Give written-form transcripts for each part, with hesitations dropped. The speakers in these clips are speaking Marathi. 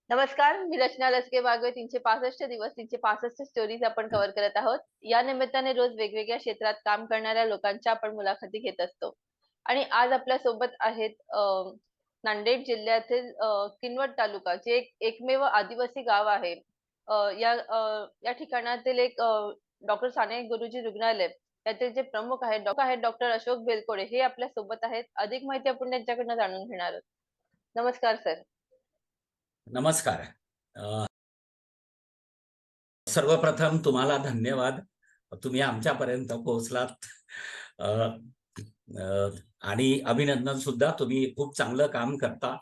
नमस्कार, मी रचना लचके बागवे 365 दिवस 365 स्टोरीज आपण कव्हर करत आहोत. या निमित्ताने रोज वेगवेगळ्या क्षेत्रात काम करणाऱ्या लोकांच्या आपण मुलाखती घेत असतो. आणि आज आपल्या सोबत आहेत नांदेड जिल्ह्यातील किनवट तालुका जे एक एकमेव आदिवासी गाव आहे. या ठिकाणातील एक डॉक्टर साने गुरुजी रुग्णालय याचे जे प्रमुख आहेत डॉक्टर अशोक बेलकोडे हे आपल्या सोबत आहेत. अधिक माहिती आपण त्यांच्याकडून जाणून घेणार आहोत. नमस्कार सर. नमस्कार. अ, सर्वप्रथम तुम्हाला धन्यवाद. तुम्ही आमच्यापर्यंत पोहोचलात. अ, अ, आणि अभिनंदन सुद्धा. तुम्ही खूप चांगलं काम करता.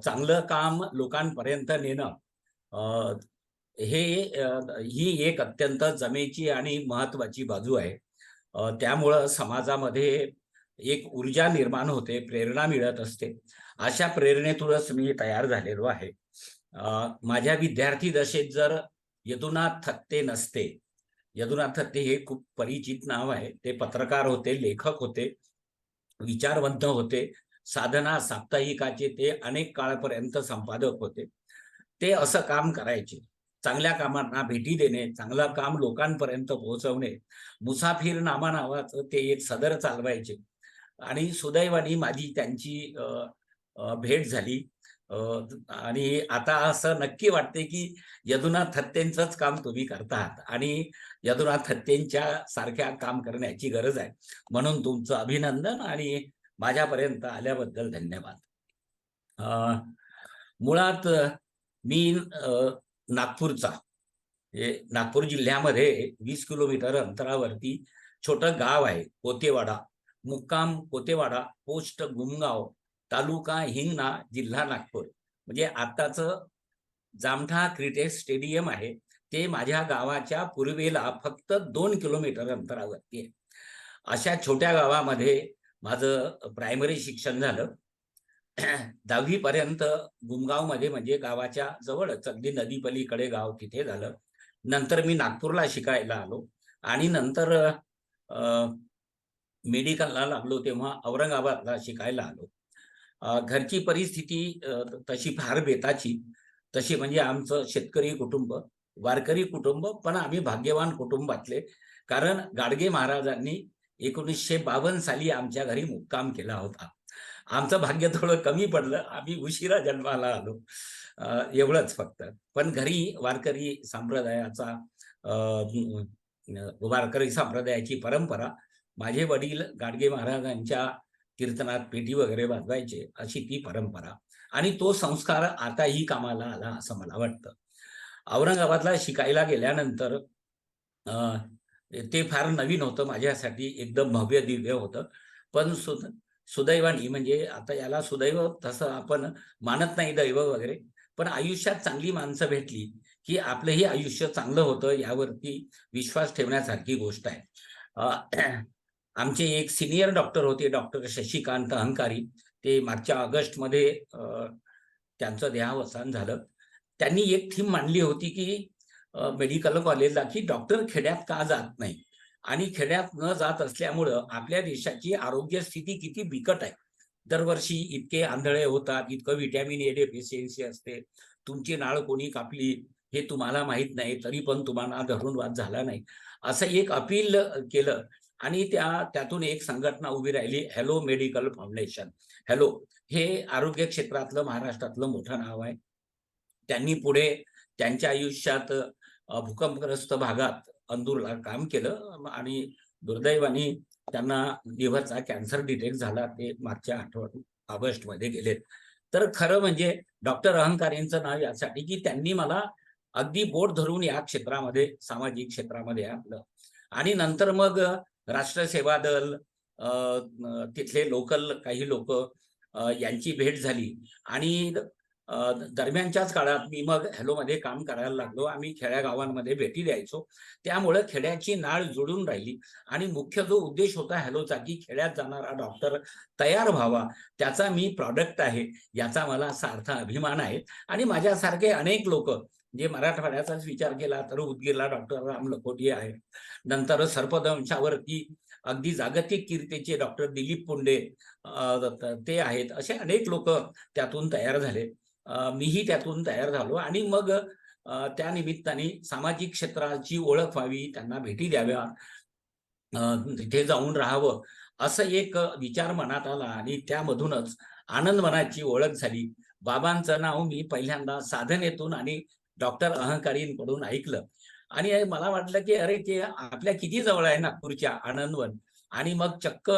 चांगलं काम लोकांपर्यंत नेणं अ, हे ही एक अत्यंत जमेची आणि महत्वाची बाजू आहे. त्यामुळं समाजामध्ये एक ऊर्जा निर्माण होते, प्रेरणा मिळत असते. अशा प्रेरणेतूनच मी तयार झालेलो आहे. माझ्या विद्यार्थी दशेत जर यदुनाथ थत्ते नसते, यदुनाथ थत्ते हे खूप परिचित नाव आहे. ते पत्रकार होते, लेखक होते, विचारवंत होते. साधना साप्ताहिकाचे ते अनेक काळापर्यंत संपादक होते. ते असं काम करायचे. चांगल्या कामांना भेटी देणे, चांगलं काम लोकांपर्यंत पोहोचवणे. मुसाफिरनामा नावाचं ते एक सदर चालवायचे. आणि सुदैवाने माझी त्यांची भेट झाली. अ, आणि आता असं नक्की वाटते की यदुनाथ थत्तेंचंच काम तुम्ही करता आहात आणि यदुनाथ थत्तेंच्या सारख्या काम करण्याची गरज आहे. म्हणून तुमचं अभिनंदन आणि माझ्यापर्यंत आल्याबद्दल धन्यवाद. अ, मुळात मी नागपूरचा, नागपूर जिल्ह्यामध्ये 20 किलोमीटर अंतरावरती छोटं गाव आहे कोतेवाडा. मुक्काम कोतेवाडा, पोस्ट गुमगाव, तालुका हिंगणा, जिल्हा नागपूर. म्हणजे आताचं जामठा क्रिकेट स्टेडियम आहे ते माझ्या गावाच्या पूर्वेला फक्त 2 किलोमीटर अंतरावरती आहे. अशा छोट्या गावामध्ये माझं प्रायमरी शिक्षण झालं. 10वी पर्यंत गुमगाव मध्ये, म्हणजे गावाच्या जवळच अगदी नदीपलीकडे गाव, तिथे झालं. नंतर मी नागपूरला शिकायला आलो आणि नंतर मेडिकलला लागलो तेव्हा औरंगाबादला शिकायला आलो. घरची परिस्थिती तशी फार बेताची. तशी म्हणजे आमचं शेतकरी कुटुंब, वारकरी कुटुंब, पण आम्ही भाग्यवान कुटुंबातले. कारण गाडगे महाराजांनी 1952 साली आमच्या घरी मुक्काम केला होता. आमचं भाग्य थोडं कमी पडलं. आम्ही उशिरा जन्माला आलो. एवढंच फक्त. पण घरी वारकरी संप्रदायाचा वारकरी संप्रदायाची परंपरा. माझे वडील गाडगे महाराजांच्या कीर्तनात पेटी वगैरे वाजवायचे, अशी ती परंपरा. आणि तो संस्कार आताही कामाला आला असं मला वाटतं. औरंगाबादला शिकायला गेल्यानंतर अ, ते फार नवीन होतं माझ्यासाठी, एकदम भव्य दिव्य होतं. पण सुदैवाने, म्हणजे आता याला सुदैव तसं आपण मानत नाही, दैव वगैरे, पण आयुष्यात चांगली माणसं भेटली की आपलंही आयुष्य चांगलं होतं, यावरती विश्वास ठेवण्यासारखी गोष्ट आहे. आमचे एक सिनियर डॉक्टर होते, डॉक्टर शशिकांत अहंकारी. ते मागच्या ऑगस्टमध्ये त्यांचं देहावसान झालं. त्यांनी एक थीम मांडली होती की मेडिकल कॉलेजला, की डॉक्टर खेड्यात का जात नाही, आणि खेड्यात न जात असल्यामुळं आपल्या देशाची आरोग्य स्थिती किती बिकट आहे. दरवर्षी इतके आंधळे होतात, इतकं व्हिटॅमिन ए डेफिशियन्सी असते. तुमची नाळ कोणी कापली हे तुम्हाला माहित नाही, तरी पण तुम्हाला धरून वाद झाला नाही, असं एक अपील केलं. आणि त्यातून एक संघटना उभी राहिली, हॅलो मेडिकल फाउंडेशन. हॅलो हे आरोग्य क्षेत्रातलं महाराष्ट्रातलं मोठं नाव आहे. त्यांनी पुढे त्यांच्या आयुष्यात भूकंपग्रस्त भागात अंदूरला काम केलं आणि दुर्दैवाने त्यांना लिव्हरचा कॅन्सर डिटेक्ट झाला. ते मागच्या ऑगस्टमध्ये गेलेत. तर खरं म्हणजे डॉक्टर अहंकारेंचं नाव यासाठी की त्यांनी मला अगदी बोट धरून या क्षेत्रामध्ये, सामाजिक क्षेत्रामध्ये आणलं. आणि नंतर मग राष्ट्र दल, तिथले लोकल काही लोक, यांची भेट झाली. आणि दरम्यानच्याच काळात मी मग हॅलोमध्ये काम करायला लागलो. आम्ही खेड्या गावांमध्ये भेटी द्यायचो. त्यामुळे खेड्याची नाळ जुळून राहिली. आणि मुख्य जो उद्देश होता हॅलोचा, की खेड्यात जाणारा डॉक्टर तयार व्हावा, त्याचा मी प्रॉडक्ट आहे, याचा मला सार्थ अभिमान आहे. आणि माझ्यासारखे अनेक लोक, जे मराठवाड्याचाच विचार केला तर उदगीरला डॉक्टर राम लखोटी आहे. नंतर सर्पदंशावरती अगदी जागतिक कीर्तीचे डॉक्टर दिलीप पुंडे ते आहेत. असे अनेक लोक त्यातून तयार झाले. मीही त्यातून तयार झालो आणि मग त्या निमित्ताने सामाजिक क्षेत्राची ओळख व्हावी, त्यांना भेटी द्याव्या, तिथे जाऊन राहावं, असं एक विचार मनात आला आणि त्यामधूनच आनंदवनाची ओळख झाली. बाबांचं नाव मी पहिल्यांदा साधनेतून आणि डॉक्टर अहंकारींकडून ऐकलं आणि मला वाटलं, की अरे ते आपल्या किती जवळ आहे नागपूरच्या आनंदवन. आणि मग चक्क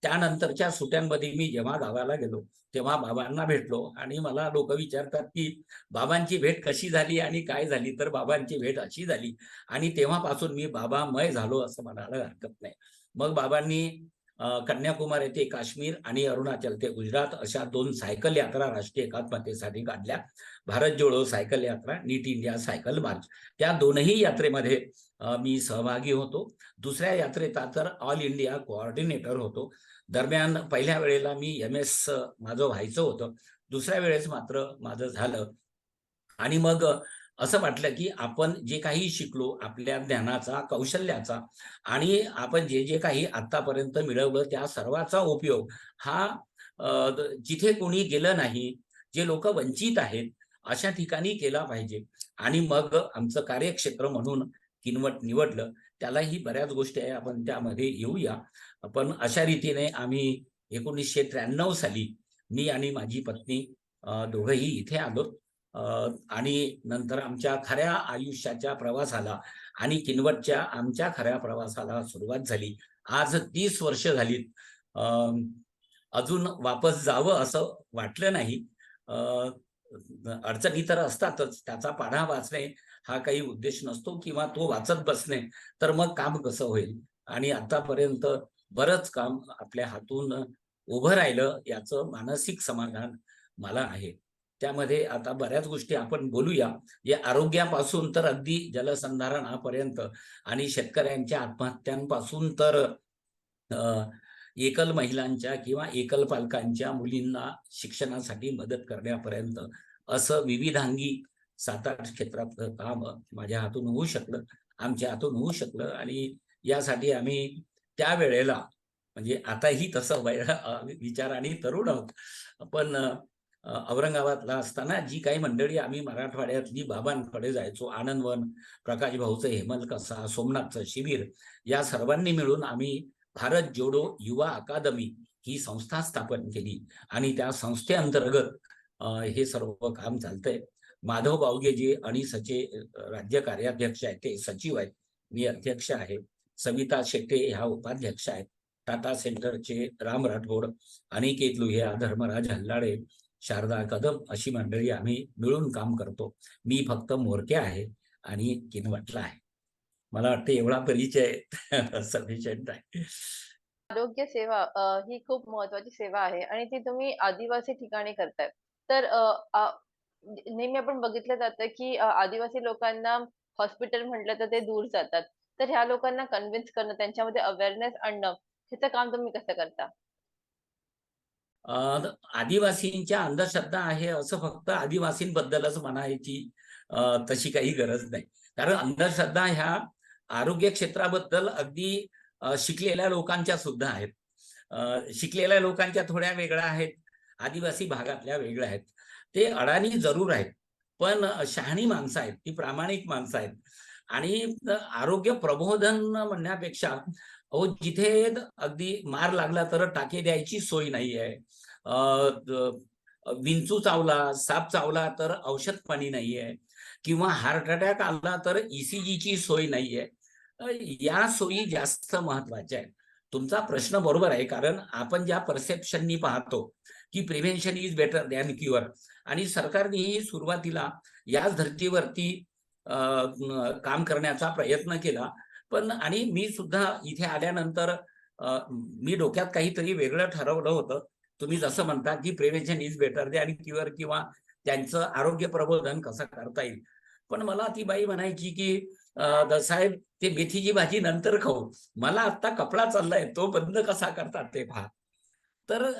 त्यानंतरच्या सुट्ट्यांमध्ये मी जेव्हा गावाला गेलो, तेव्हा बाबांना भेटलो आणि मला लोकं विचारतात, की बाबांची भेट कशी झाली आणि काय झाली? तर बाबांची भेट अशी झाली आणि तेव्हापासून मी बाबामय झालो असं म्हणायला हरकत नाही. मग बाबांनी कन्याकुमारी ते काश्मीर आणि अरुणाचल ते गुजरात अशा 2 सायकल यात्रा राष्ट्रीय एकात्मतेसाठी काढल्या. भारत जोडो सायकल यात्रा, नीट इंडिया सायकल मार्च. त्या दोनही यात्रेमध्ये मी सहभागी होतो. दुसऱ्या यात्रेचा तर ऑल इंडिया कोऑर्डिनेटर होतो. दरम्यान पहिल्या वेळेला मी एम-एस माझं व्हायचं होतं. दुसऱ्या वेळेस मात्र माझं झालं आणि मग असं वाटलं, की आपण जे काही शिकलो, आपल्या ज्ञानाचा, कौशल्याचा आणि आपण जे काही आत्तापर्यंत मिळवलं, त्या सर्वाचा उपयोग हा जिथे कोणी गेलं नाही, जे लोकं वंचित आहेत, अशा ठिकाणी केला पाहिजे. आणि मग आमचं कार्यक्षेत्र म्हणून किनवट निवडलं. त्यालाही बऱ्याच गोष्टी आहे, आपण त्यामध्ये येऊया. पण अशा रीतीने आम्ही 1993 साली मी आणि माझी पत्नी दोघंही इथे आलो. अ, आणि नंतर आमच्या खऱ्या आयुष्याच्या प्रवासाला आणि किनवटच्या आमच्या खऱ्या प्रवासाला सुरुवात झाली. आज 30 वर्ष झालीत. अ, अजून वापस जावं असं वाटलं नाही. अ, अडचणी तर असतातच. त्याचा पाढा वाचणे हा काही उद्देश नसतो किंवा तो वाचत बसणे, तर मग काम कसं होईल? आणि आतापर्यंत बरंच काम आपल्या हातून उभं राहिलं याचं मानसिक समाधान मला आहे. त्यामध्ये आता बऱ्याच गोष्टी आपण बोलूया. जे आरोग्यापासून तर अगदी जलसंधारणापर्यंत आणि शेतकऱ्यांच्या आत्महत्यांपासून तर अ, एकल महिलांच्या किंवा एकल पालकांच्या मुलींना शिक्षणासाठी मदत करण्यापर्यंत असं विविधांगी 7-8 क्षेत्रातलं काम माझ्या हातून होऊ शकलं, आमच्या हातून होऊ शकलं आणि यासाठी आम्ही त्यावेळेला म्हणजे आताही तसं विचार आणि तरुण आहोत. पण औरंगाबादला असताना जी काही मंडळी आम्ही मराठवाड्यातली बाबांकडे जायचो, आनंदवन, प्रकाश भाऊचं हेमल कसा, सोमनाथचं शिबिर, या सर्वांनी मिळून आम्ही भारत जोडो युवा अकादमी ही संस्था स्थापन केली आणि त्या संस्थेअंतर्गत हे सर्व काम चालतंय. माधव बावगे अणिसचे राज्य कार्याध्यक्ष आहेत, ते सचिव आहेत. मी अध्यक्ष आहे. सविता शेट्टे ह्या उपाध्यक्ष आहेत. टाटा सेंटरचे राम राठोड, अनिकेत लुहिया, धर्मराज हल्लाडे, शारदा कदम अशी मंडळी आम्ही मिळून काम करतो. मी फक्त म्होरक्या आहे आणि किनवटला आहे. मला वाटतं एवढा परिचय सफिशियंट आहे. आरोग्य सेवा ही खूप महत्त्वाची सेवा आहे आणि ती तुम्ही आदिवासी ठिकाणी करताय. तर अ, अ, नेहमी आपण बघितलं जातं, की आदिवासी लोकांना हॉस्पिटल म्हटलं तर ते दूर जातात. तर ह्या लोकांना कन्विन्स करणं, त्यांच्यामध्ये अवेअरनेस आणणं, ह्याचं काम तुम्ही कसं करता? अ, आदिवासींच्या अंधश्रद्धा आहे असं फक्त आदिवासींबद्दलच म्हणायची तशी काही गरज नाही. कारण अंधश्रद्धा ह्या आरोग्य क्षेत्राबद्दल अगदी शिकलेल्या लोकांच्या सुद्धा आहेत. शिकलेल्या लोकांच्या थोड्या वेगळ्या आहेत, आदिवासी भागातल्या वेगळ्या आहेत. ते अडाणी जरूर आहेत, पण शहाणी माणसं आहेत, ती प्रामाणिक माणसं आहेत. आणि आरोग्य प्रबोधन म्हणण्यापेक्षा अहो जिथे अगदी मार लागला तर टाके द्यायची सोय नाहीये. अ, विंचू चावला, साप चावला तर औषध पाणी नाहीये किंवा हार्ट अटॅक आला तर ईसीजीची सोय नाहीये. अ, या सोयी जास्त महत्वाच्या आहेत. तुमचा प्रश्न बरोबर आहे, कारण आपण ज्या परसेप्शननी पाहतो, की prevention is better than cure आणि सरकारनेही सुरुवातीला याच धर्तीवरती काम करण्याचा प्रयत्न केला. पण आणि मी सुद्धा इथे आल्यानंतर मी डोक्यात काहीतरी वेगळं ठरवलं होतं. तुम्ही जसं म्हणता, की prevention is better than cure किंवा त्यांचं आरोग्य प्रबोधन कसं करता येईल. पण मला ती बाई म्हणायची, की साहेब ते मेथीची भाजी नंतर खाऊ. मला आत्ता कपडा चाललाय, तो बंद कसा करतात ते पहा. तर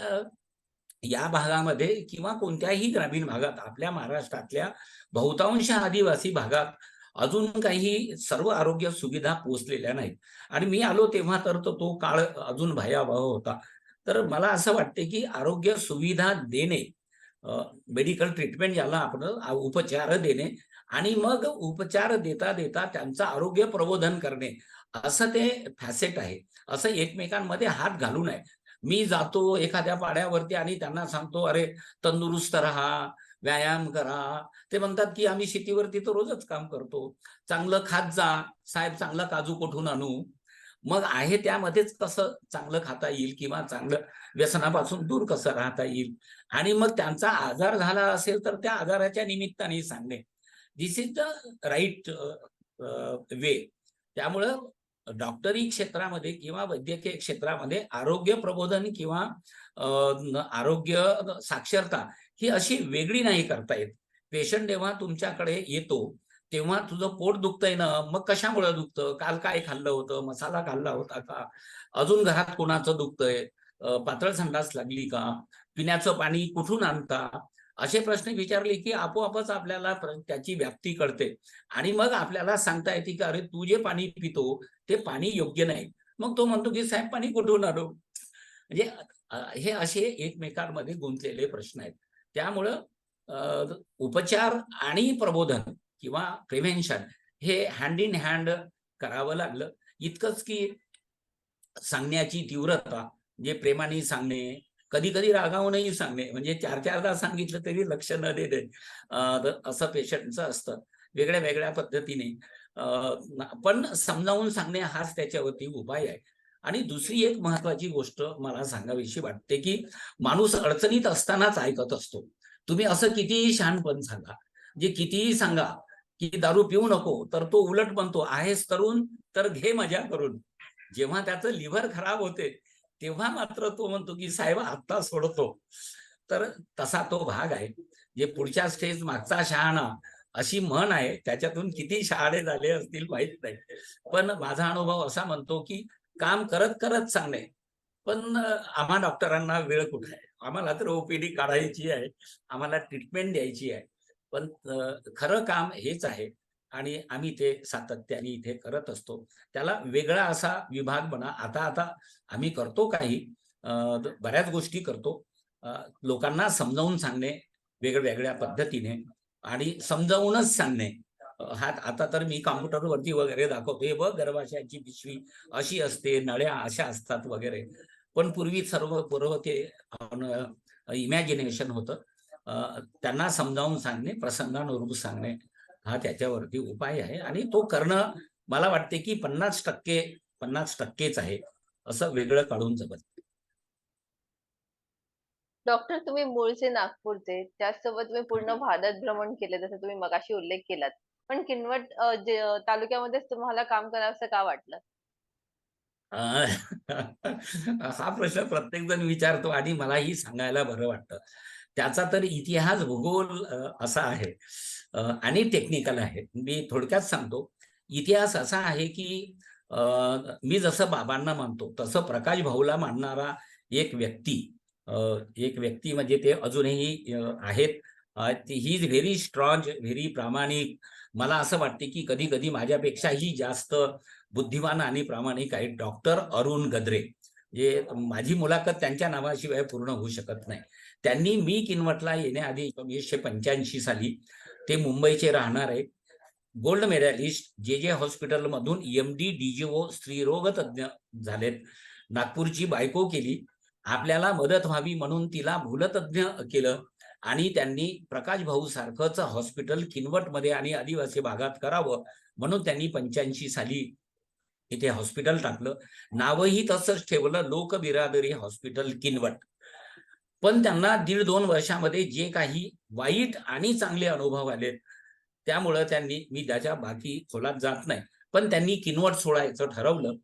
या भागामध्ये किंवा कोणत्याही ग्रामीण भागात आपल्या महाराष्ट्रातल्या बहुतांश आदिवासी भागात अजून काही सर्व आरोग्य सुविधा पोहोचलेल्या नाहीत. आणि मी आलो तेव्हा तर तो काळ अजून भयावह होता. तर मला असं वाटते, की आरोग्य सुविधा देणे मेडिकल ट्रीटमेंट ज्याला आपण उपचार देणे आणि मग उपचार देता देता त्यांचं आरोग्य प्रबोधन करणे, असं ते फॅसेट आहे. असं एकमेकांमध्ये हात घालू नये. मी जातो एखाद्या पाड्यावरती आणि त्यांना सांगतो, अरे तंदुरुस्त राहा, व्यायाम करा. ते म्हणतात की आम्ही शेतीवरती तर रोजच काम करतो. चांगलं खात जा साहेब, चांगला काजू कुठून आणू? मग आहे त्यामध्येच कसं चांगलं खाता येईल किंवा चांगलं व्यसनापासून दूर कसं राहता येईल, आणि मग त्यांचा आजार झाला असेल तर त्या आजाराच्या निमित्ताने सांगणे. दिस इज द राईट वे. त्यामुळं डॉक्टरी क्षेत्रामध्ये किंवा वैद्यकीय क्षेत्रामध्ये आरोग्य प्रबोधन किंवा आरोग्य साक्षरता ही अशी वेगळी नाही करता येत. पेशंट जेव्हा तुमच्याकडे येतो तेव्हा तुझं पोट दुखतंय ना, मग कशामुळे दुखतं? काल काय खाल्लं होतं? मसाला खाल्ला होता का? अजून घरात कोणाचं दुखतंय? पातळ संडास लागली का? पिण्याचं पाणी कुठून आणता? असे प्रश्न विचारले की आपोआपच आपल्याला त्याची व्याप्ती कळते आणि मग आपल्याला सांगता येते की अरे तू जे पाणी पितो ते पाणी योग्य नाही. मग तो म्हणतो की साहेब पाणी कुठून आणू? म्हणजे हे असे एकमेकांमध्ये गुंतलेले प्रश्न आहेत. त्यामुळं उपचार आणि प्रबोधन किंवा प्रिव्हेन्शन हे हँड इन हँड करावं लागलं. इतकंच की सांगण्याची तीव्रता, जे प्रेमाने सांगणे, कधी-कधी रागावूनही सांगणे, म्हणजे 4-4दा सांगितलं तरी लक्ष न देणे, असं पेशंटचं असतं. वेगळ्या-वेगळ्या पद्धतीने पण समजावून सांगणे हाच त्याच्यावरती उपाय आहे. आणि दुसरी एक महत्त्वाची गोष्ट मला सांगावीशी वाटते, की माणूस अडचणीत असतानाच ऐकत असतो. तुम्ही असं कितीही शहाणपण सांगा, जे कितीही सांगा, की दारू पिऊ नको, तर तो उलट म्हणतो, आहेस तरुण तर घे मजा करून. जेव्हा त्याचं लिव्हर खराब होते, तेव्हा मात्र तो म्हणतो, की साहेब आत्ता सोडतो. तर तसा तो भाग आहे. जे पुढच्या स्टेज मागचा शहाणा अशी म्हण आहे, त्याच्यातून किती शहाणे झाले असतील माहीत नाही. पण माझा अनुभव असा म्हणतो, की काम करत सांगणे. पण आम्हा डॉक्टरांना वेळ कुठे आहे? आम्हाला तर ओपीडी काढायची आहे, आम्हाला ट्रीटमेंट द्यायची आहे. पण खरं काम हेच आहे आणि आम्ही ते सातत्याने इथे करत असतो. त्याला वेगळा असा विभाग म्हणा. आता आम्ही करतो काही बऱ्याच गोष्टी करतो. लोकांना समजावून सांगणे वेगवेगळ्या पद्धतीने आणि समजावूनच सांगणे. आता तर मी कॉम्प्युटरवरती वगैरे दाखवतो, हे बघ गर्भाशयाची पिशवी अशी असते, नळ्या अशा असतात वगैरे. पण पूर्वी पूर्व ते इमॅजिनेशन होतं. त्यांना समजावून सांगणे, प्रसंगानुरूप सांगणे हा त्याच्यावरती उपाय आहे आणि तो करणं मला वाटते की 50%च आहे. असं वेगळं काढून जमत नाही. डॉक्टर तुम्ही मूळचे नागपूरचे, त्याचसोबत तुम्ही पूर्ण भारत भ्रमण केले जसं तुम्ही मगाशी उल्लेख केलात. पण किनवट तालुक्यामध्येच तुम्हाला काम करावसं का वाटलं? अ, हा प्रश्न प्रत्येक जण विचारतो आणि मलाही सांगायला बरं वाटतं. त्याचा तर इतिहास, भूगोल असा आहे आणि टेक्निकल आहे. मी थोडक्यात सांगतो. इतिहास असा आहे की अ, मी जसं बाबांना मानतो, तसं प्रकाश भाऊला मानणारा एक व्यक्ती अ, एक व्यक्ती म्हणजे ते अजूनही आहेत. He is very strong, very प्रामाणिक. मला असं वाटते की कधी-कधी माझ्यापेक्षाही जास्त बुद्धिमान आणि प्रामाणिक आहेत डॉक्टर अरुण गद्रे. जे माझी मुलाखत त्यांच्या नावाशिवाय पूर्ण होऊ शकत नाही. त्यांनी मी किनवटला येण्याआधी 1985 साली ते मुंबईचे राहणारे गोल्ड मेडलिस्ट जे हॉस्पिटलमधून एम-डी, डी-जी-ओ स्त्रीरोग तज्ञ झालेत. नागपूरची बायको केली. आपल्याला मदत व्हावी म्हणून तिला भूलतज्ञ केलं आणि त्यांनी प्रकाश भाऊ सारखंच हॉस्पिटल किनवटमध्ये आणि आदिवासी भागात करावं म्हणून त्यांनी 85 साली इथे हॉस्पिटल टाकलं. नावही तसंच ठेवलं, लोकबिरादरी हॉस्पिटल किनवट. पण त्यांना 1.5-2 वर्षामध्ये जे काही वाईट आणि चांगले अनुभव आलेत, त्यामुळं त्यांनी, मी त्याच्या बाकी खोलात जात नाही, पण त्यांनी किनवट सोडायचं ठरवलं.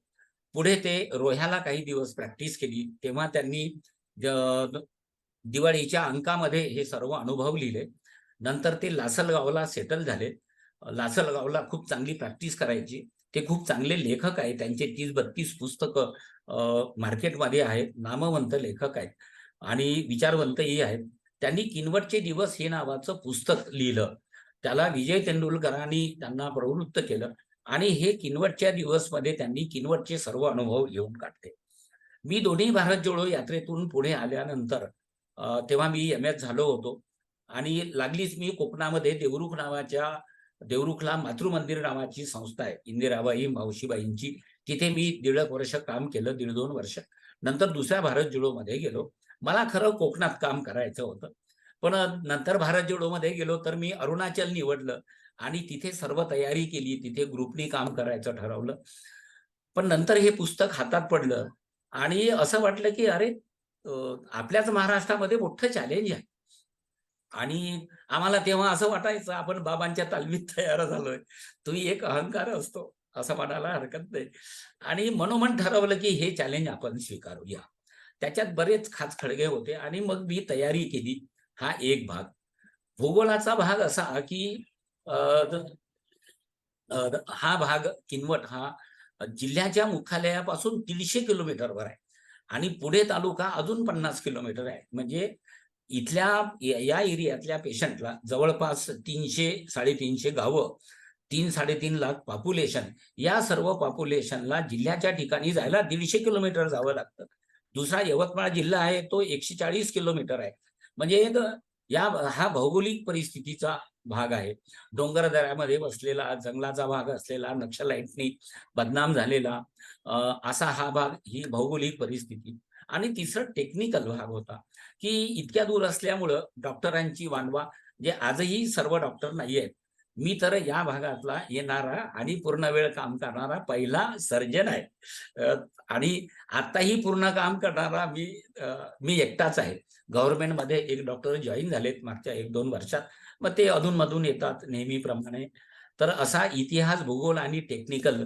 पुढे ते रोह्याला काही दिवस प्रॅक्टिस केली. तेव्हा त्यांनी दिवाळीच्या अंकामध्ये हे सर्व अनुभव लिहिले. नंतर ते लासलगावला सेटल झाले. लासलगावला खूप चांगली प्रॅक्टिस करायची. ते खूप चांगले लेखक आहेत. त्यांचे 30-32 पुस्तकं मार्केटमध्ये आहेत. नामवंत लेखक आहेत आणि विचारवंतही आहेत. त्यांनी किनवटचे दिवस हे नावाचं पुस्तक लिहिलं. त्याला विजय तेंडुलकरांनी त्यांना प्रवृत्त केलं आणि हे किनवटच्या दिवसमध्ये त्यांनी किनवटचे सर्व अनुभव लिहून काढले. मी दोन्ही भारत जोडो यात्रेतून पुढे आल्यानंतर तेव्हा मी MS झालो होतो आणि लागलीच मी कोकणामध्ये देवरुखला मातृमंदिर नावाची संस्था आहे, इंदिराबाई मावशीबाईंची. तिथे मी 1.5 वर्ष काम केलं, 1.5-2 वर्ष. नंतर दुसऱ्या भारत जोडोमध्ये गेलो. मला खरं कोकणात काम करायचं होतं. पण नंतर भारत जोडोमध्ये गेलो तर मी अरुणाचल निवडलं आणि तिथे सर्व तयारी केली. तिथे ग्रुपनी काम करायचं ठरवलं. पण नंतर हे पुस्तक हातात पडलं आणि असं वाटलं, की अरे, आपल्याच महाराष्ट्रामध्ये मोठं चॅलेंज आहे. आणि आम्हाला तेव्हा असं वाटायचं आपण बाबांच्या तालमीत तयार झालोय. तोही एक अहंकार असतो, असं म्हणायला हरकत नाही. आणि मनोमन ठरवलं, की हे चॅलेंज आपण स्वीकारूया. त्याच्यात बरेच खाचखळगे होते आणि मग मी तयारी केली. हा एक भाग. भूगोलाचा भाग असा, की अ, हा भाग किनवट हा जिल्ह्याच्या मुख्यालयापासून 150 किलोमीटरवर आहे आणि पुढे तालुका अजून 50 किलोमीटर आहे. म्हणजे इथल्या या एरियातल्या पेशंटला जवळपास 300-350 गावं, 3-3.5 लाख पॉप्युलेशन, या सर्व पॉप्युलेशनला जिल्ह्याच्या ठिकाणी जायला 150 किलोमीटर जावं लागतं. दुसरा यवतमाळ जिल्हा आहे, तो 140 किलोमीटर आहे. म्हणजे हा भौगोलिक परिस्थितीचा भाग आहे. डोंगरदऱ्यामध्ये बसलेला, जंगलाचा भाग असलेला, नक्षलाईटनी बदनाम झालेला असा हा भाग, ही भौगोलिक परिस्थिती. आणि तिसरं टेक्निकल भाग होता, की इतक्या दूर असल्यामुळं डॉक्टरांची वानवा, जे आजही सर्व डॉक्टर नाहीयेत. मी तर या भागातला येणारा आणि पूर्ण वेळ काम करणारा पहिला सर्जन आहे. अ, आणि आताही पूर्ण काम करणारा मी एकटाच आहे. गव्हर्नमेंटमध्ये एक डॉक्टर जॉइन झालेत मागच्या 1-2 वर्षात. मग ते अधून-मधून येतात नेहमीप्रमाणे. तर असा इतिहास, भूगोल आणि टेक्निकल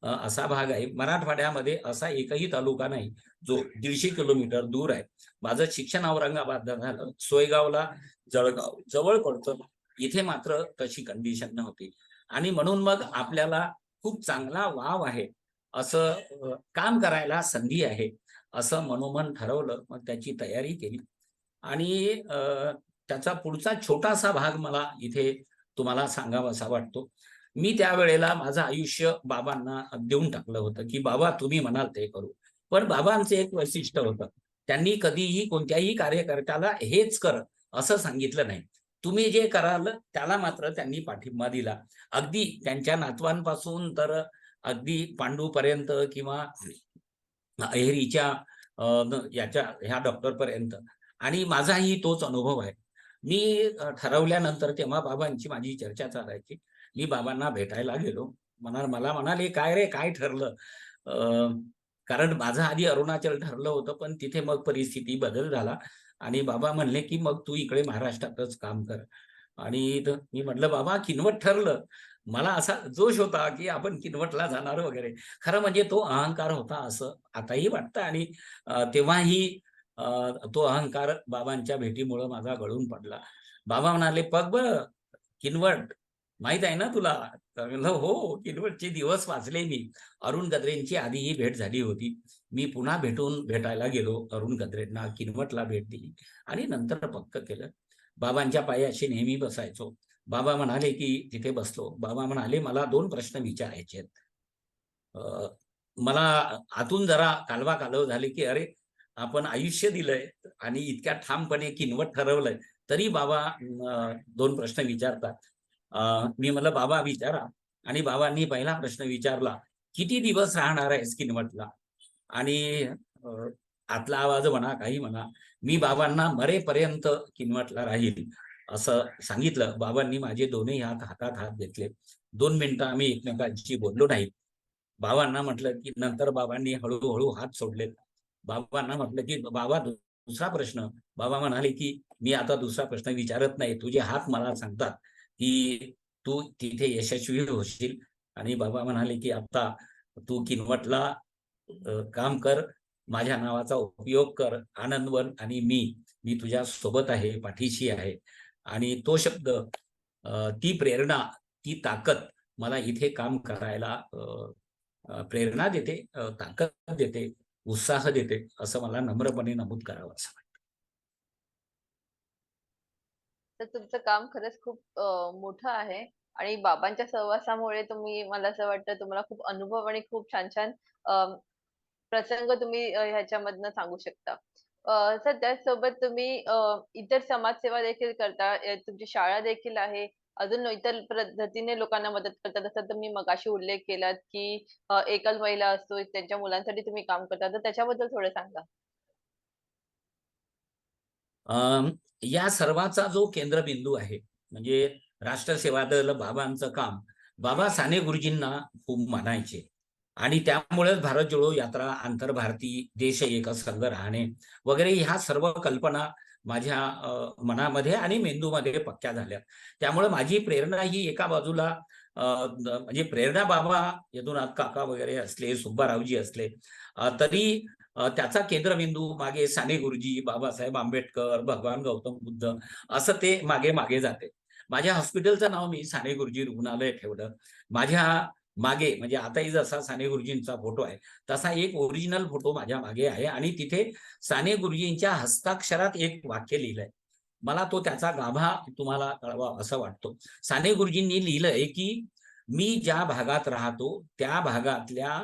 असा भाग आहे. मराठवाड्यामध्ये असा एकही तालुका नाही जो 150 किलोमीटर दूर आहे. माझं शिक्षण औरंगाबादला झालं. सोयगावला जळगाव जवळ पडतं. इथे मात्र तशी कंडिशन नव्हती आणि म्हणून मग आपल्याला खूप चांगला वाव आहे, असं काम करायला संधी आहे, असं मनोमन ठरवलं. मग त्याची तयारी केली आणि त्याचा पुढचा छोटासा भाग मला इथे तुम्हाला सांगावासा वाटतो. मी त्यावेळेला माझं आयुष्य बाबांना देऊन टाकलं होतं, की बाबा तुम्ही म्हणाल ते करू. पण बाबांचं एक वैशिष्ट्य होतं. त्यांनी कधीही कोणत्याही कार्यकर्त्याला हेच कर असं सांगितलं नाही. तुम्ही जे कराल त्याला मात्र त्यांनी पाठिंबा दिला. अगदी त्यांच्या नातवांपासून तर अगदी पांडूपर्यंत किंवा अहेरीच्या ह्या डॉक्टरपर्यंत. आणि माझाही तोच अनुभव आहे. मी ठरवल्यानंतर तेव्हा बाबांची माझी चर्चा चालायची. मी बाबांना भेटायला गेलो. मला म्हणाले, "काय रे, काय ठरलं?" अ, कारण माझं आधी अरुणाचल ठरलं होतं, पण तिथे मग परिस्थिती बदल झाला आणि बाबा म्हणले, की "मग तू इकडे महाराष्ट्रातच काम कर." आणि मी म्हटलं, "बाबा किनवट ठरलं." मला असा जोश होता, की आपण किनवटला जाणार वगैरे. खरं म्हणजे तो अहंकार होता असं आताही वाटतं आणि तेव्हाही अ, तो अहंकार बाबांच्या भेटीमुळं माझा गळून पडला. बाबा म्हणाले, "बघ बरं, किनवट माहीत आहे ना तुला?" तर म्हणलं, "हो, किनवटचे दिवस वाचले मी." अरुण गद्रेंची आधीही भेट झाली होती. मी पुन्हा भेटायला गेलो अरुण गद्रेंना, किनवटला भेट दिली आणि नंतर पक्क केलं. बाबांच्या पायाशी नेहमी बसायचो. बाबा म्हणाले, की तिथे बसलो. बाबा म्हणाले, "मला 2 प्रश्न विचारायचे आहेत." अ, मला आतून जरा कालवा-कालव झाली, की अरे, आपण आयुष्य दिलंय आणि इतक्या ठामपणे किनवट ठरवलंय, तरी बाबा 2 प्रश्न विचारतात. मी म्हटलं, "बाबा विचारा." आणि बाबांनी पहिला प्रश्न विचारला, "किती दिवस राहणार आहेस किनवटला?" आणि अ, आतला आवाज म्हणा, काही म्हणा, मी बाबांना मरेपर्यंत किनवटला राहील, असं सांगितलं. बाबांनी माझे दोन्ही हात हातात हात घेतले. 2 मिनिटं आम्ही एकमेकांशी बोललो नाही. बाबांना म्हटलं, की नंतर बाबांनी हळू-हळू हात सोडले. बाबांना म्हटलं, की "बाबा दुसरा प्रश्न." बाबा म्हणाले, की "मी आता दुसरा प्रश्न विचारत नाही. तुझे हात मला सांगतात, की तू तिथे यशस्वी होशील." आणि बाबा म्हणाले, की "आता तू किनवटला काम कर. माझ्या नावाचा उपयोग कर. आनंदवन आणि मी तुझ्या सोबत आहे, पाठीशी आहे." आणि तो शब्द, ती प्रेरणा, ती ताकद मला इथे काम करायला प्रेरणा देते, ताकद देते, उत्साह देते, असं मला नम्रपणे नमूद करावं असं वाटतं. तर तुमचं काम खरंच खूप मोठं आहे आणि बाबांच्या सहवासामुळे तुम्ही मला असं वाटतं तुम्हाला खूप अनुभव आणि खूप छान-छान अ, प्रसंग तुम्ही ह्याच्यामधनं सांगू शकता. सर त्याचसोबत तुम्ही इतर समाजसेवा देखील करता. तुमची शाळा देखील आहे. अजून इतर पद्धतीने लोकांना मदत करता. जसं तुम्ही मगाशी उल्लेख केलात, की एकल महिला असतो, त्यांच्या मुलांसाठी तुम्ही काम करता. तर त्याच्याबद्दल थोडं सांगा? अं, या सर्वाचा जो केंद्रबिंदू आहे म्हणजे राष्ट्रसेवा दल बाबांचं काम, बाबा साने गुरुजींना खूप मानायचे आणि त्यामुळेच भारत जोडो यात्रा, आंतरभारती, देश एक संघ राहणे वगैरे ह्या सर्व कल्पना माझ्या मनामध्ये आणि मेंदूमध्ये पक्क्या झाल्या. त्यामुळे माझी प्रेरणा ही एका बाजूला म्हणजे प्रेरणा बाबा यदुनाथ काका वगैरे असले, सुब्बारावजी असले, तरी त्याचा केंद्रबिंदू मागे साने गुरुजी, बाबासाहेब आंबेडकर, भगवान गौतम बुद्ध असं ते मागे मागे जाते. माझ्या हॉस्पिटलचं नाव मी साने गुरुजी रुग्णालय ठेवलं. माझ्या मागे म्हणजे आताही जसा साने गुरुजींचा फोटो आहे तसा एक ओरिजिनल फोटो माझ्या मागे आहे आणि तिथे साने गुरुजींच्या हस्ताक्षरात एक वाक्य लिहिलंय. मला तो त्याचा गाभा तुम्हाला कळवा असं वाटतो. साने गुरुजींनी लिहिलंय की मी ज्या भागात राहतो त्या भागातल्या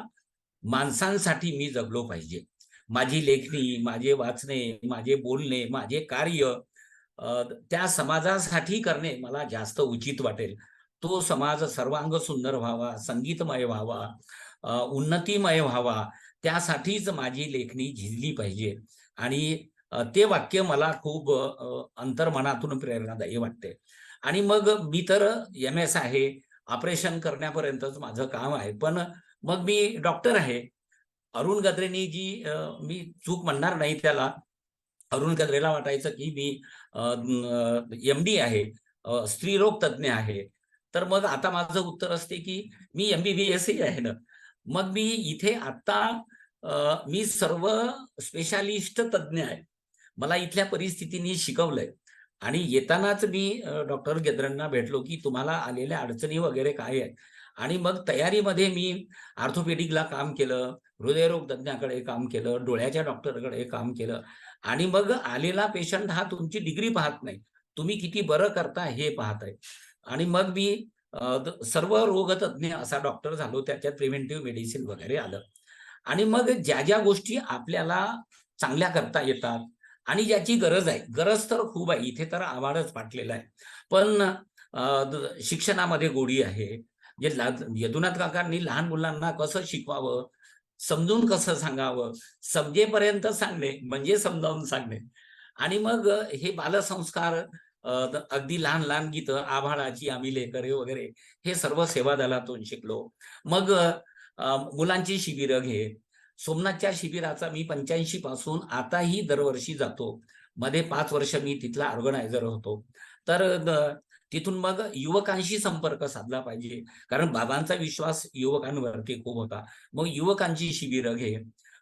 माणसांसाठी मी जगलो पाहिजे. माझी लेखणी, माझे वाचणे, माझे बोलणे, माझे कार्य त्या समाजासाठी करणे मला जास्त उचित वाटेल. तो समाज सर्वांग सुंदर व्हावा, संगीतमय व्हावा, उन्नतीमय व्हावा, त्यासाठीच माझी लेखणी झिजली पाहिजे. आणि ते वाक्य मला खूप अंतर्मनातून प्रेरणादायी वाटते. आणि मग मी तर एम-एस आहे, ऑपरेशन करण्यापर्यंतच माझं काम आहे. पण मग मी डॉक्टर आहे. अरुण गद्रेंनी जी मी चूक म्हणणार नाही त्याला. अरुण गद्रेला वाटायचं की मी एम-डी आहे, स्त्रीरोग तज्ञ आहे. तर मग आता माझं उत्तर असते की मी एम-बी-बी-एसही आहे ना. मग मी इथे आता मी सर्व स्पेशालिस्ट तज्ञ आहे. मला इथल्या परिस्थितीनी शिकवलंय आणि येतानाच मी डॉक्टर गद्रेंना भेटलो की तुम्हाला आलेल्या अडचणी वगैरे काय आहेत? आणि मग तयारीमध्ये मी ऑर्थोपेडिकला काम केलं, हृदयरोग तज्ञाकडे काम केलं, डोळ्याच्या डॉक्टरकडे काम केलं आणि मग आलेला पेशंट हा तुमची डिग्री पाहत नाही. तुम्ही किती बरं करता हे पाहत आहे. आणि मग मी सर्व रोगतज्ञ असा डॉक्टर झालो. त्याच्यात प्रिव्हेंटिव्ह मेडिसिन वगैरे आलं. आणि मग ज्या गोष्टी आपल्याला चांगल्या करता येतात आणि ज्याची गरज आहे. गरज तर खूप आहे. इथे तर आभाळच फाटलेलं आहे. पण शिक्षणामध्ये गोडी आहे. जे यदुनाथ काकांनी लहान मुलांना कसं शिकवावं, समजून कसं सांगावं, समजेपर्यंत सांगणे म्हणजे समजावून सांगणे. आणि मग हे बालसंस्कार अगदी लहान-लहान गीतं, आभाळाची आम्ही लेकरे वगैरे हे सर्व सेवा दलातून शिकलो. मग मुलांची शिबिरं घे. सोमनाथच्या शिबिराचा मी 85 पासून आताही दरवर्षी जातो. मध्ये 5 वर्ष मी तिथला ऑर्गनायझर होतो. तर तिथून मग युवकांशी संपर्क साधला पाहिजे. कारण बाबांचा विश्वास युवकांवरती खूप होता. मग युवकांची शिबिरं घे.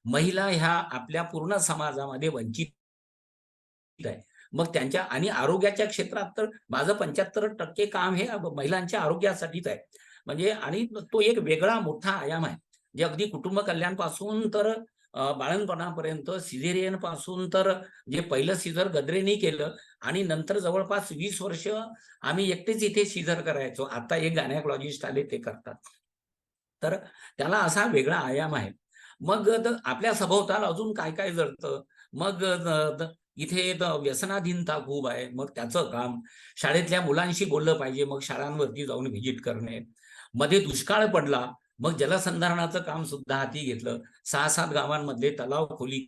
महिला ह्या आपल्या पूर्ण समाजामध्ये वंचित आहे. मग त्यांच्या आणि आरोग्याच्या क्षेत्रात तर माझं 75% काम हे महिलांच्या आरोग्यासाठीच आहे. म्हणजे आणि तो एक वेगळा मोठा आयाम आहे. जे अगदी कुटुंब कल्याणपासून तर बाळंतपणापर्यंत सिझेरियन पासून तर जे पहिलं सिझर गद्रेंनी केलं आणि नंतर जवळपास 20 वर्ष आम्ही एकटेच इथे सिझर करायचो. आता एक गायनेकॉलॉजिस्ट आले ते करतात. तर त्याला असा वेगळा आयाम आहे. मग आपल्या सभोवताल अजून काय-काय जडतं. मग इथे व्यसनाधीनता खूप आहे. मग त्याचं काम, शाळेतल्या मुलांशी बोललं पाहिजे. मग शाळांवरती जाऊन व्हिजिट करणे. मध्ये दुष्काळ पडला. मग जलसंधारणाचं काम सुद्धा हाती घेतलं. 6-7 गावांमधले तलाव खोली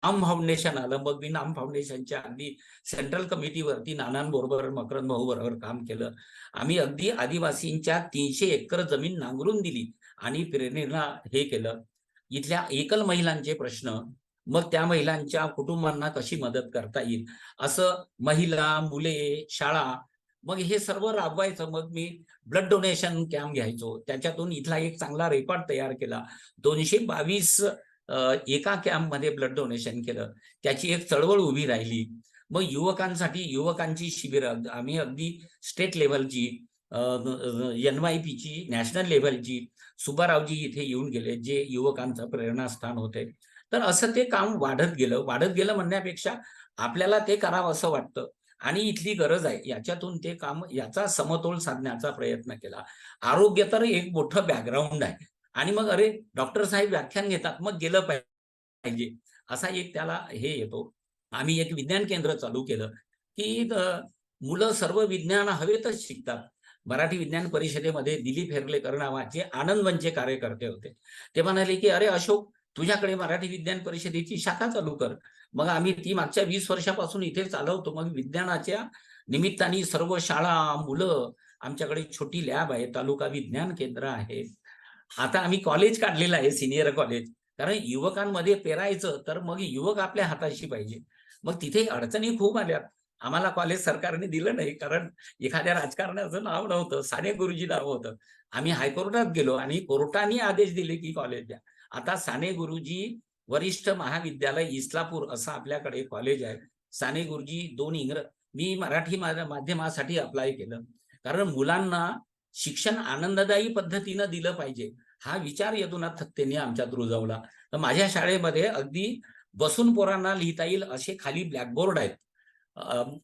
नाम फाउंडेशन आलं. मग मी नाम फाउंडेशनच्या अगदी सेंट्रल कमिटीवरती नानांबरोबर, मकरंद भाऊ बरोबर काम केलं. आम्ही अगदी आदिवासींच्या 300 एकर जमीन नांगरून दिली आणि प्रेरणेला हे केलं. इथल्या एकल महिलांचे प्रश्न, मग त्या महिलांच्या कुटुंबांना कशी मदत करता येईल, असं महिला, मुले, शाळा मग हे सर्व राबवायचं. मग मी ब्लड डोनेशन कॅम्प घ्यायचो. त्याच्यातून इथला एक चांगला रेकॉर्ड तयार केला. 222 एका कॅम्पमध्ये ब्लड डोनेशन केलं. त्याची एक चळवळ उभी राहिली. मग युवकांसाठी युवकांची शिबिरं आम्ही अगदी स्टेट लेव्हलची, NYPची, नॅशनल लेव्हलची, सुब्बारावजी इथे येऊन गेले, जे युवकांचं प्रेरणास्थान होते. तर असं ते काम वाढत गेलं. वाढत गेलं म्हणण्यापेक्षा आपल्याला ते करावं असं वाटतं आणि इथली गरज आहे. याच्यातून ते काम याचा समतोल साधण्याचा प्रयत्न केला. आरोग्य तर एक मोठं बॅकग्राऊंड आहे. आणि मग अरे, डॉक्टर साहेब व्याख्यान घेतात, मग गेलं पाहिजे. असा एक त्याला हे येतो. आम्ही एक विज्ञान केंद्र चालू केलं, की मुलं सर्व विज्ञान हवेतच शिकतात. मराठी विज्ञान परिषदेमध्ये दिलीप हेरलेकर नावाचे आनंद मनचे कार्यकर्ते होते. ते म्हणाले, की "अरे अशोक, तुझ्याकडे मराठी विज्ञान परिषदेची शाखा चालू कर." मग आम्ही ती मागच्या 20 वर्षापासून इथे चालवतो. मग विज्ञानाच्या निमित्ताने सर्व शाळा, मुलं, आमच्याकडे छोटी लॅब आहे, तालुका विज्ञान केंद्र आहे. आता आम्ही कॉलेज काढलेलं आहे, सीनियर कॉलेज. कारण युवकांमध्ये पेरायचं, तर मग युवक आपल्या हाताशी पाहिजे. मग तिथे अडचणी खूप आल्या. आम्हाला कॉलेज सरकारने दिलं नाही, कारण एखाद्या राजकारणाचं नाव नव्हतं, साने गुरुजी नाव होतं. आम्ही हायकोर्टात गेलो आणि कोर्टाने आदेश दिले, की कॉलेज द्या. आता साने गुरुजी वरिष्ठ महाविद्यालय इस्लापूर असं आपल्याकडे कॉलेज आहे. साने गुरुजी 2 मी मराठी माध्यमासाठी अप्लाय केलं. कारण मुलांना शिक्षण आनंददायी पद्धतीनं दिलं पाहिजे, हा विचार यदुनाथ थत्तेंनी आमच्यात रुजवला. तर माझ्या शाळेमध्ये अगदी बसून पोरांना लिहिता येईल असे खाली ब्लॅकबोर्ड आहेत.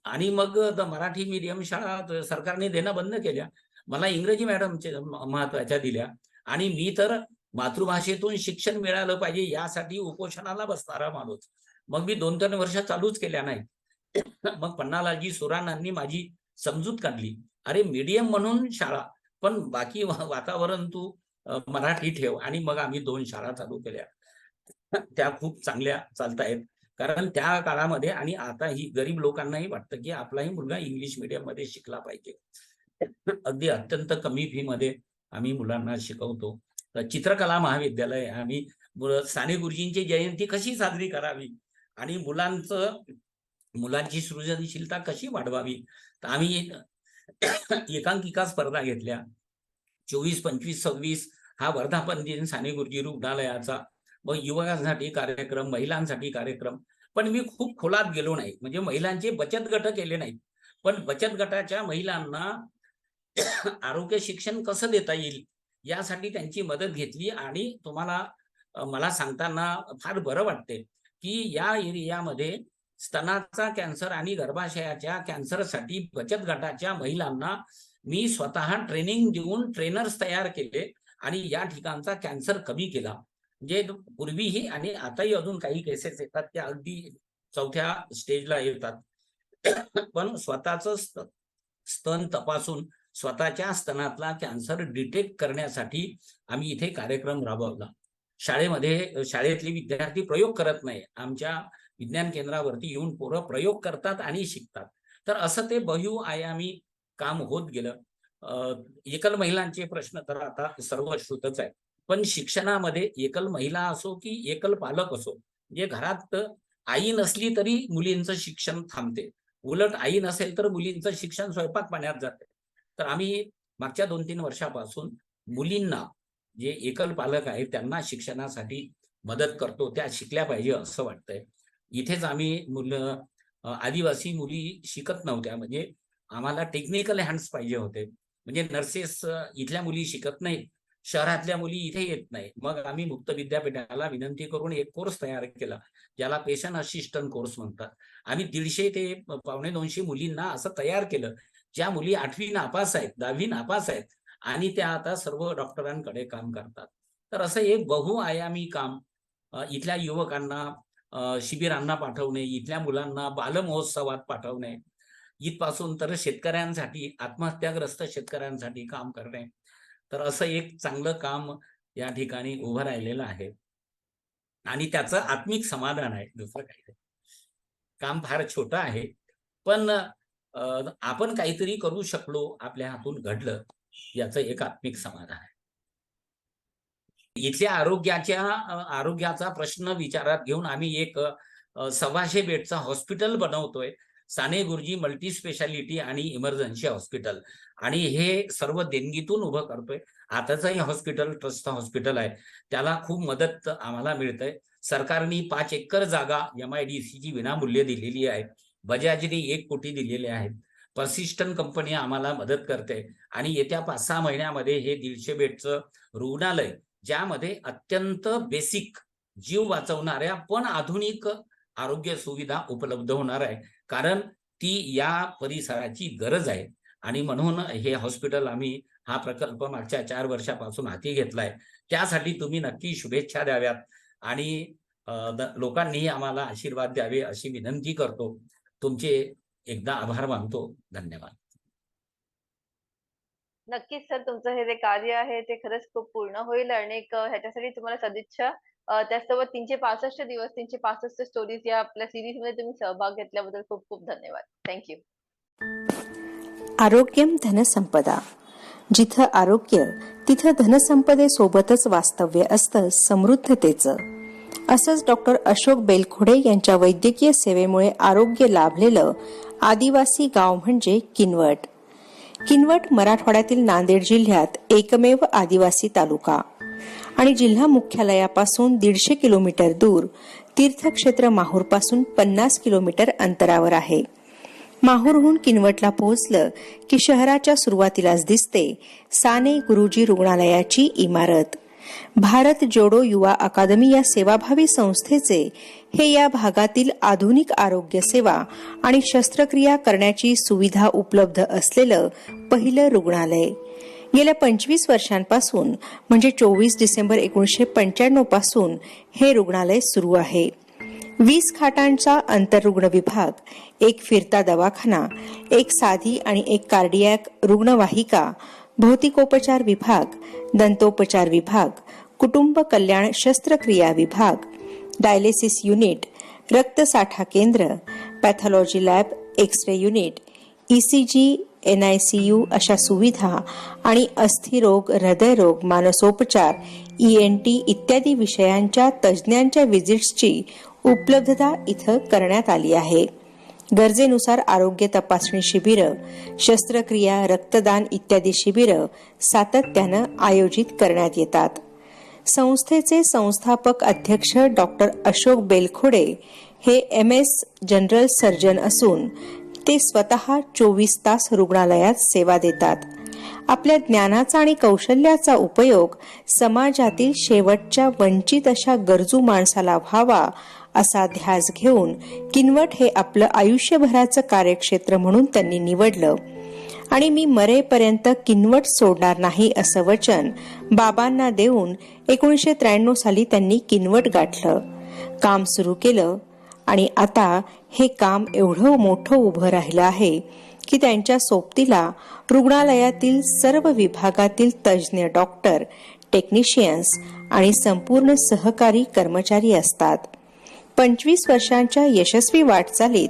आणि मग मराठी मीडियम शाळा सरकारने देणं बंद केल्या. मला इंग्रजी मॅडमच्या महत्त्वाच्या दिल्या आणि मी तर मातृभाषेतून शिक्षण मिळालं पाहिजे यासाठी उपोषणाला बसणारा माणूस. मग मी 2-3 वर्ष चालूच केल्या नाही. मग पन्नालालजी सुराणांनी माझी समजूत काढली. अरे मीडियम म्हणून शाळा, पण बाकी वातावरण तू मराठी ठेव. आणि मग आम्ही 2 शाळा चालू केल्या. त्या खूप चांगल्या चालतायत. कारण त्या काळामध्ये आणि आता ही गरीब लोकांनाही वाटतं, की आपलाही मुलगा इंग्लिश मीडियममध्ये शिकला पाहिजे. अगदी अत्यंत कमी फीमध्ये आम्ही मुलांना शिकवतो. तर चित्रकला महाविद्यालय आहे. आम्ही साने गुरुजींची जयंती कशी साजरी करावी आणि मुलांची सृजनशीलता कशी वाढवावी, तर आम्ही एकांकिका स्पर्धा घेतल्या. 24, 25, 26 हा वर्धापन दिन साने गुरुजी रुग्णालयाचा. मग युवकांसाठी कार्यक्रम, महिलांसाठी कार्यक्रम. पण मी खूप खोलात गेलो नाही. म्हणजे महिलांचे बचत गट केले नाहीत. पण बचत गटाच्या महिलांना आरोग्य शिक्षण कसं देता येईल यासाठी त्यांची मदत घेतली. आणि तुम्हाला मला सांगताना फार बरं वाटते, की या एरियामध्ये स्तनाचा कॅन्सर आणि गर्भाशयाच्या कॅन्सरसाठी बचत गटाच्या महिलांना मी स्वतः ट्रेनिंग देऊन ट्रेनर्स तयार केले आणि या ठिकाणचा कॅन्सर कमी केला. म्हणजे पूर्वीही आणि आताही अजून काही केसेस येतात त्या अगदी 4थ्या स्टेजला येतात. पण स्वतःच स्तन तपासून स्वतःच्या स्तनातला कॅन्सर डिटेक्ट करण्यासाठी आम्ही इथे कार्यक्रम राबवला. शाळेतले विद्यार्थी प्रयोग करत नाही. आमच्या विज्ञान केंद्रावरती येऊन पोरं प्रयोग करतात आणि शिकतात. तर असं ते बहुआयामी काम होत गेलं. एकल महिलांचे प्रश्न तर आता सर्व श्रुतच आहे. पण शिक्षणामध्ये एकल महिला असो की एकल पालक असो, म्हणजे घरात आई नसली तरी मुलींचं शिक्षण थांबते. उलट आई नसेल तर मुलींचं शिक्षण स्वयंपाक पाण्यात जाते. तर आम्ही मागच्या 2-3 वर्षापासून मुलींना, जे एकल पालक आहेत त्यांना शिक्षणासाठी मदत करतो. त्या शिकल्या पाहिजे असं वाटतंय. इथेच आम्ही मुलं आदिवासी मुली शिकत नव्हत्या. म्हणजे आम्हाला टेक्निकल हँड्स पाहिजे होते. म्हणजे नर्सेस इथल्या मुली शिकत नाहीत. शहरातल्या मुली इथे येत नाही. मग आम्ही मुक्त विद्यापीठाला विनंती करून एक कोर्स तयार केला, ज्याला पेशंट असिस्टंट कोर्स म्हणतात. आम्ही 150 ते पावणे 200 मुलींना असं तयार केलं, ज्या मुली 8वी नापास आहेत, 10वी नापास आहेत आणि त्या आता सर्व डॉक्टरांकडे काम करतात. तर असं एक बहुआयामी काम, इथल्या युवकांना शिबिरांना पाठवणे, इथल्या मुलांना बालमहोत्सवात पाठवणे, इथपासून तर शेतकऱ्यांसाठी, आत्महत्याग्रस्त शेतकऱ्यांसाठी काम करणे. तर असं एक चांगलं काम या ठिकाणी उभं राहिलेलं आहे आणि त्याचं आत्मिक समाधान आहे. दुसरं काही नाही. काम फार छोटं आहे, पण आपण काहीतरी करू शकलो, आपल्या हातून घडलं, याचं एक आत्मिक समाधान आहे. इथल्या आरोग्याचा प्रश्न विचारात घेऊन आम्ही एक 1,200 बेडचं हॉस्पिटल बनवतोय. साने गुरुजी मल्टी स्पेशालिटी आणि इमर्जन्सी हॉस्पिटल, आणि हे सर्व देणगीतून उभं करतोय. आताचंही हॉस्पिटल ट्रस्ट हॉस्पिटल आहे, त्याला खूप मदत आम्हाला मिळते. सरकारने 5 एकर जागा MIDCची विनामूल्य दिलेली आहे. बजाजने 1 कोटी दिलेले आहेत. पर्सिस्टंट कंपनी आम्हाला मदत करते आणि येत्या 5-6 महिन्यामध्ये हे 150 बेडचं रुग्णालय, ज्यामध्ये अत्यंत बेसिक जीव वाचवणाऱ्या पण आधुनिक आरोग्य सुविधा उपलब्ध होणार आहे. कारण ती या परिसराची गरज आहे. आणि म्हणून हे हॉस्पिटल आम्ही हा प्रकल्प मागच्या 4 वर्षापासून हाती घेतलाय. त्यासाठी तुम्ही नक्की शुभेच्छा द्याव्यात. आणि लोकांनीही आम्हाला आशीर्वाद द्यावे अशी विनंती करतो. तुमचे एकदा आभार मानतो. धन्यवाद. नक्कीच सर, तुमचं हे जे कार्य आहे ते खरंच खूप पूर्ण होईल आणि ह्याच्यासाठी तुम्हाला सदिच्छा. त्याचसोबत 365 दिवस 365 स्टोरीज या आपल्या सीरीजमध्ये तुम्ही सहभाग घेतल्याबद्दल खूप खूप धन्यवाद. Thank you. आरोग्यम धनसंपदा. जिथं आरोग्य तिथं धनसंपदेसोबतच वास्तव्य असतं समृद्धतेचं. असंच डॉक्टर अशोक बेलखोडे यांच्या वैद्यकीय सेवेमुळे आरोग्य लाभलेलं आदिवासी गाव म्हणजे किनवट. किनवट मराठवाड्यातील नांदेड जिल्ह्यात एकमेव आदिवासी तालुका आणि जिल्हा मुख्यालयापासून 150 किलोमीटर दूर, तीर्थक्षेत्र माहूरपासून 50 किलोमीटर अंतरावर आहे. माहूरहून किनवटला पोहोचलं की शहराच्या सुरुवातीलाच दिसते साने गुरुजी रुग्णालयाची इमारत. भारत जोडो युवा अकादमी या सेवाभावी संस्थेचे हे या भागातील आधुनिक आरोग्य सेवा आणि शस्त्रक्रिया करण्याची सुविधा उपलब्ध असलेलं पहिलं रुग्णालय. गेल्या 25 वर्षांपासून म्हणजे 24 डिसेंबर 1995 पासून हे रुग्णालय सुरू आहे. 20 खाटांचा आंतररुग्ण विभाग, एक फिरता दवाखाना, एक साधी आणि एक कार्डियॅक रुग्णवाहिका, भौतिकोपचार विभाग, दंतोपचार विभाग, कुटुंब कल्याण शस्त्रक्रिया विभाग, डायलिसिस युनिट, रक्तसाठा केंद्र, pathology lab, X-ray unit, ECG, NICU अशा सुविधा आणि अस्थिरोग, हृदयरोग, मानसोपचार, ENT इत्यादी विषयांच्या तज्ज्ञांच्या व्हिजिट्सची उपलब्धता इथं करण्यात आली आहे. गरजेनुसार आरोग्य तपासणी शिबिरं, शस्त्रक्रिया, रक्तदान इत्यादी शिबिरं सातत्यानं आयोजित करण्यात येतात. संस्थेचे संस्थापक अध्यक्ष डॉक्टर अशोक बेलखोडे हे MS जनरल सर्जन असून ते स्वतः 24 तास रुग्णालयात सेवा देतात. आपल्या ज्ञानाचा आणि कौशल्याचा उपयोग समाजातील शेवटच्या वंचित अशा गरजू माणसाला व्हावा असा ध्यास घेऊन किनवट हे आपलं आयुष्यभराचं कार्यक्षेत्र म्हणून त्यांनी निवडलं आणि मी मरेपर्यंत किनवट सोडणार नाही असं वचन बाबांना देऊन 1993 साली त्यांनी किनवट गाठलं, काम सुरू केलं आणि आता हे काम एवढं मोठं उभं राहिलं आहे की त्यांच्या सोबतीला रुग्णालयातील सर्व विभागातील तज्ज्ञ डॉक्टर, टेक्निशियन्स आणि संपूर्ण सहकारी कर्मचारी असतात. 25 वर्षांच्या यशस्वी वाटचालीत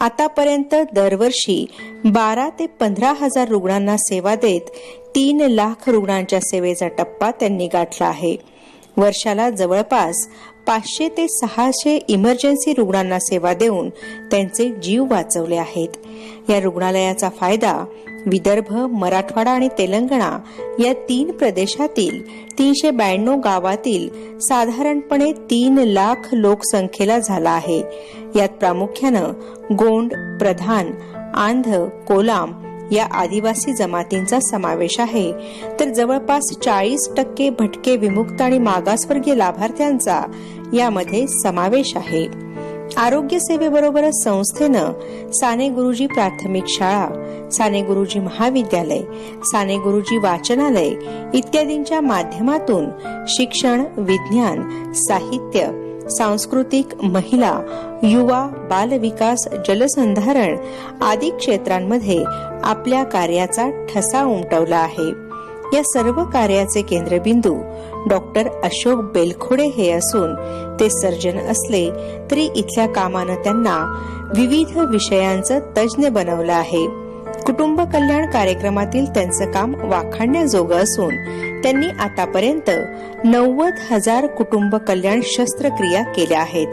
आतापर्यंत दरवर्षी 12 ते 15 हजार रुग्णांना सेवा देत 3 लाख रुग्णांच्या सेवेचा टप्पा त्यांनी गाठला आहे. वर्षाला जवळपास 500 ते 600 इमर्जन्सी रुग्णांना सेवा देऊन त्यांचे जीव वाचवले आहेत. या रुग्णालयाचा फायदा विदर्भ, मराठवाडा आणि तेलंगणा या 3 प्रदेशातील 392 गावातील साधारणपणे 3 लाख लोकसंख्येला झाला आहे. यात प्रामुख्यानं गोंड, प्रधान, आंध, कोलाम या आदिवासी जमातींचा समावेश आहे, तर जवळपास 40% भटके, विमुक्त आणि मागासवर्गीय लाभार्थ्यांचा यामध्ये समावेश आहे. आरोग्य सेवेबरोबरच संस्थेनं साने गुरुजी प्राथमिक शाळा, साने गुरुजी महाविद्यालय, साने गुरुजी वाचनालय इत्यादींच्या माध्यमातून शिक्षण, विज्ञान, साहित्य, सांस्कृतिक, महिला, युवा, बालविकास, जलसंधारण आदी क्षेत्रांमध्ये आपल्या कार्याचा ठसा उमटवला आहे. या सर्व कार्याचे केंद्रबिंदू डॉक्टर अशोक बेलखोडे हे असून ते सर्जन असले तरी इथल्या कामानं त्यांना विविध विषयांचं तज्ज्ञ बनवलं आहे. कुटुंब कल्याण कार्यक्रमातील त्यांचं काम वाखाणण्याजोगं असून त्यांनी आतापर्यंत 90,000 कुटुंब कल्याण शस्त्रक्रिया केल्या आहेत.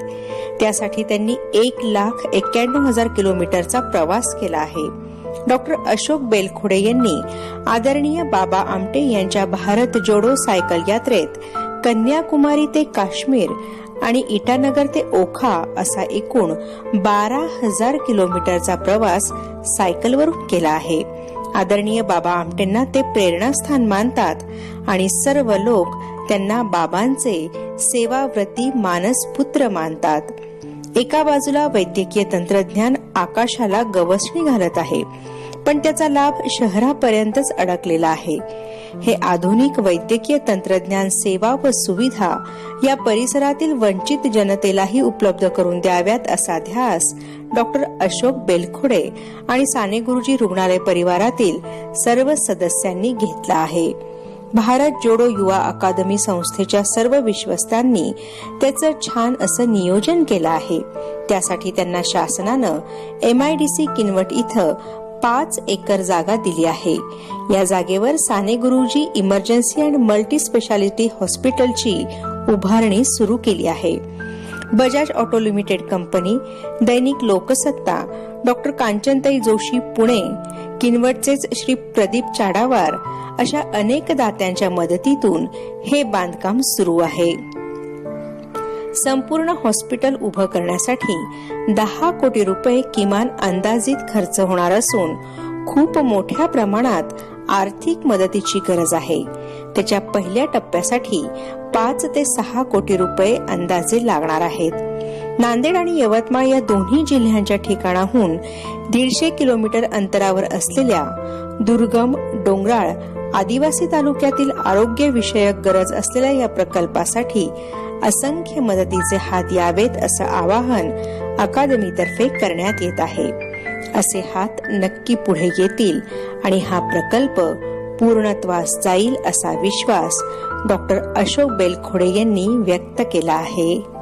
त्यासाठी त्यांनी 1,91,000 किलोमीटरचा प्रवास केला आहे. डॉक्टर अशोक बेलखोडे यांनी आदरणीय बाबा आमटे यांच्या भारत जोडो सायकल यात्रेत कन्याकुमारी ते काश्मीर आणि इटानगर ते ओखा असा एकूण 12,000 किलोमीटरचा प्रवास सायकलवरून केला आहे. आदरणीय बाबा आमटेंना ते प्रेरणास्थान मानतात आणि सर्व लोक त्यांना बाबांचे सेवाव्रती मानसपुत्र मानतात. एका बाजूला वैद्यकीय तंत्रज्ञान आकाशाला गवसणी घालत आहे, पण त्याचा लाभ शहरापर्यंतच अडकलेला आहे. हे आधुनिक वैद्यकीय तंत्रज्ञान, सेवा व सुविधा या परिसरातील वंचित जनतेलाही उपलब्ध करून द्याव्यात असा ध्यास डॉक्टर अशोक बेलखोडे आणि साने गुरुजी रुग्णालय परिवारातील सर्व सदस्यांनी घेतला आहे. भारत जोडो युवा अकादमी संस्थेच्या सर्व विश्वस्तांनी त्याचं छान असं नियोजन केलं आहे. त्यासाठी त्यांना शासनानं MIDC किनवट इथं 5 एकर जागा दिली आहे. या जागेवर Sane Guruji emergency and multi speciality हॉस्पिटलची उभारणी सुरू केली आहे. बजाज ऑटो लिमिटेड कंपनी, दैनिक लोकसत्ता, डॉक्टर कांचनताई जोशी पुणे, किनवटचेच श्री प्रदीप चाडावार अशा अनेक दात्यांच्या मदतीतून हे बांधकाम सुरू आहे. संपूर्ण हॉस्पिटल उभं करण्यासाठी 10 कोटी रुपये किमान अंदाजित खर्च होणार असून खूप मोठ्या प्रमाणात आर्थिक मदतीची गरज आहे. त्याच्या पहिल्या टप्प्यासाठी 5 ते 6 कोटी रुपये अंदाजे लागणार आहेत. नांदेड आणि यवतमाळ या दोन्ही जिल्ह्यांच्या ठिकाणाहून 150 किलोमीटर अंतरावर असलेल्या दुर्गम, डोंगराळ, आदिवासी तालुक्यातील आरोग्य विषयक गरज असलेल्या या प्रकल्पासाठी असंख्य मदतीचे हात यावेत असं आवाहन अकादमीतर्फे करण्यात येत आहे. असे हात नक्की पुढे येतील आणि हा प्रकल्प पूर्णत्वास जाईल असा विश्वास डॉक्टर अशोक बेलखोडे यांनी व्यक्त केला आहे.